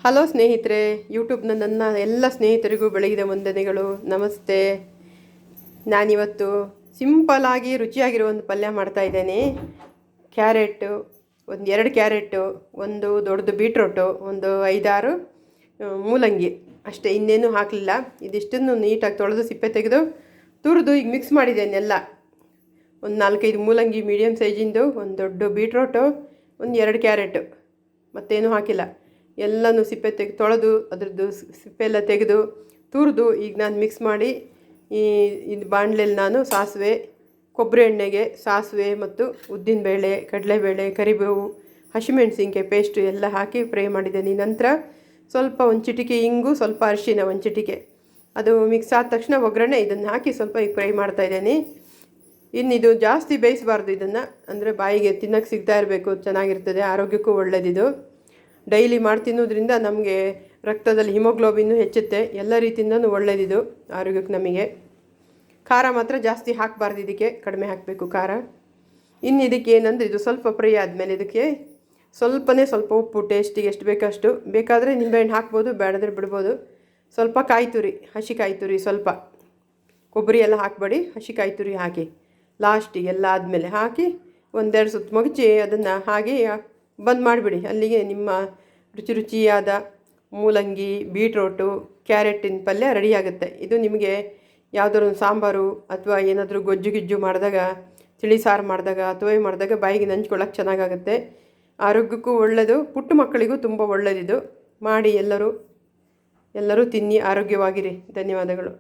Hello ಸ್ನೇಹಿತರೆ, ಯೂಟ್ಯೂಬ್ನ ನನ್ನ ಎಲ್ಲ ಸ್ನೇಹಿತರಿಗೂ ಬೆಳಗಿನ ವಂದನೆಗಳು. ನಮಸ್ತೆ. ನಾನಿವತ್ತು ಸಿಂಪಲಾಗಿ ರುಚಿಯಾಗಿರೋ ಒಂದು ಪಲ್ಯ ಮಾಡ್ತಾಯಿದ್ದೇನೆ. ಕ್ಯಾರೆಟು, ಒಂದು 2 ಕ್ಯಾರೆಟು, ಒಂದು ದೊಡ್ಡದು ಬೀಟ್ರೋಟು, ಒಂದು 5-6 ಮೂಲಂಗಿ ಅಷ್ಟೇ, ಇನ್ನೇನು ಹಾಕಲಿಲ್ಲ. ಇದಿಷ್ಟನ್ನು ನೀಟಾಗಿ ತೊಳೆದು ಸಿಪ್ಪೆ ತೆಗೆದು ತುರಿದು ಈಗ ಮಿಕ್ಸ್ ಮಾಡಿದ್ದೇನೆ ಎಲ್ಲ. ಒಂದು 4-5 ಮೂಲಂಗಿ ಮೀಡಿಯಮ್ ಸೈಜಿಂದು, ಒಂದು ದೊಡ್ಡ ಬೀಟ್ರೋಟು, ಒಂದು 2 ಕ್ಯಾರೆಟು, ಮತ್ತೇನು ಹಾಕಿಲ್ಲ. ಎಲ್ಲನೂ ಸಿಪ್ಪೆ ತೊಳೆದು ಅದರದ್ದು ಸಿಪ್ಪೆ ಎಲ್ಲ ತೆಗೆದು ತುರಿದು ಈಗ ನಾನು ಮಿಕ್ಸ್ ಮಾಡಿ ಇದು ಬಾಣಲೆಯಲ್ಲಿ ನಾನು ಸಾಸಿವೆ, ಕೊಬ್ಬರಿ ಎಣ್ಣೆಗೆ ಸಾಸಿವೆ ಮತ್ತು ಉದ್ದಿನಬೇಳೆ, ಕಡಲೆಬೇಳೆ, ಕರಿಬೇವು, ಹಸಿಮೆಣಸಿನ್ಕಾಯಿ ಪೇಸ್ಟು ಎಲ್ಲ ಹಾಕಿ ಫ್ರೈ ಮಾಡಿದ್ದೇನೆ. ನಂತರ ಸ್ವಲ್ಪ ಒಂದು ಚಿಟಿಕೆ ಇಂಗು, ಸ್ವಲ್ಪ ಅರಿಶಿನ, ಒಂದು ಚಿಟಿಕೆ, ಅದು ಮಿಕ್ಸ್ ಆದ ತಕ್ಷಣ ಒಗ್ಗರಣೆ ಇದನ್ನು ಹಾಕಿ ಸ್ವಲ್ಪ ಈಗ ಫ್ರೈ ಮಾಡ್ತಾಯಿದ್ದೇನೆ. ಇದು ಜಾಸ್ತಿ ಬೇಯಿಸಬಾರ್ದು ಇದನ್ನು, ಅಂದರೆ ಬಾಯಿಗೆ ತಿನ್ನೋಕ್ಕೆ ಸಿಗ್ತಾ ಇರಬೇಕು, ಚೆನ್ನಾಗಿರ್ತದೆ, ಆರೋಗ್ಯಕ್ಕೂ ಒಳ್ಳೆಯದಿದು. ಡೈಲಿ ಮಾಡಿ ತಿನ್ನೋದ್ರಿಂದ ನಮಗೆ ರಕ್ತದಲ್ಲಿ ಹಿಮೋಗ್ಲೋಬಿನ್ನು ಹೆಚ್ಚುತ್ತೆ, ಎಲ್ಲ ರೀತಿಯಿಂದನೂ ಒಳ್ಳೆಯದಿದು ಆರೋಗ್ಯಕ್ಕೆ ನಮಗೆ. ಖಾರ ಮಾತ್ರ ಜಾಸ್ತಿ ಹಾಕಬಾರ್ದು, ಇದಕ್ಕೆ ಕಡಿಮೆ ಹಾಕಬೇಕು ಖಾರ. ಇನ್ನು ಇದಕ್ಕೆ ಏನಂದರೆ ಇದು ಸ್ವಲ್ಪ ಫ್ರೈ ಆದಮೇಲೆ ಇದಕ್ಕೆ ಸ್ವಲ್ಪ ಉಪ್ಪು ಟೇಸ್ಟಿಗೆ ಎಷ್ಟು ಬೇಕಷ್ಟು, ಬೇಕಾದರೆ ನಿಂಬೆಹಣ್ಣು ಹಾಕ್ಬೋದು, ಬೇಡದ್ರೆ ಬಿಡ್ಬೋದು. ಸ್ವಲ್ಪ ಕಾಯಿ ತುರಿ, ಹಸಿ ಕಾಯಿ ತುರಿ, ಸ್ವಲ್ಪ ಕೊಬ್ಬರಿ ಎಲ್ಲ ಹಾಕಬೇಡಿ, ಹಸಿ ಕಾಯಿ ತುರಿ ಹಾಕಿ ಲಾಸ್ಟಿಗೆ ಎಲ್ಲ ಆದಮೇಲೆ ಹಾಕಿ 1-2 ಸುತ್ತು ಮಗಚಿ ಅದನ್ನು ಹಾಗೆ ಬಂದ್ ಮಾಡಿಬಿಡಿ. ಅಲ್ಲಿಗೆ ನಿಮ್ಮ ರುಚಿಯಾದ ಮೂಲಂಗಿ, ಬೀಟ್ರೋಟು, ಕ್ಯಾರೆಟಿನ ಪಲ್ಯ ರೆಡಿಯಾಗುತ್ತೆ. ಇದು ನಿಮಗೆ ಯಾವುದಾದ್ರು ಒಂದು ಸಾಂಬಾರು ಅಥವಾ ಏನಾದರೂ ಗೊಜ್ಜು ಮಾಡಿದಾಗ, ತಿಳಿ ಸಾರು ಮಾಡಿದಾಗ, ಅಥವಾ ಮಾಡಿದಾಗ ಬಾಯಿಗೆ ನಂಚ್ಕೊಳ್ಳೋಕೆ ಚೆನ್ನಾಗಾಗುತ್ತೆ. ಆರೋಗ್ಯಕ್ಕೂ ಒಳ್ಳೆಯದು, ಪುಟ್ಟ ಮಕ್ಕಳಿಗೂ ತುಂಬ ಒಳ್ಳೆಯದಿದು. ಮಾಡಿ ಎಲ್ಲರೂ ತಿನ್ನಿ, ಆರೋಗ್ಯವಾಗಿರಿ. ಧನ್ಯವಾದಗಳು.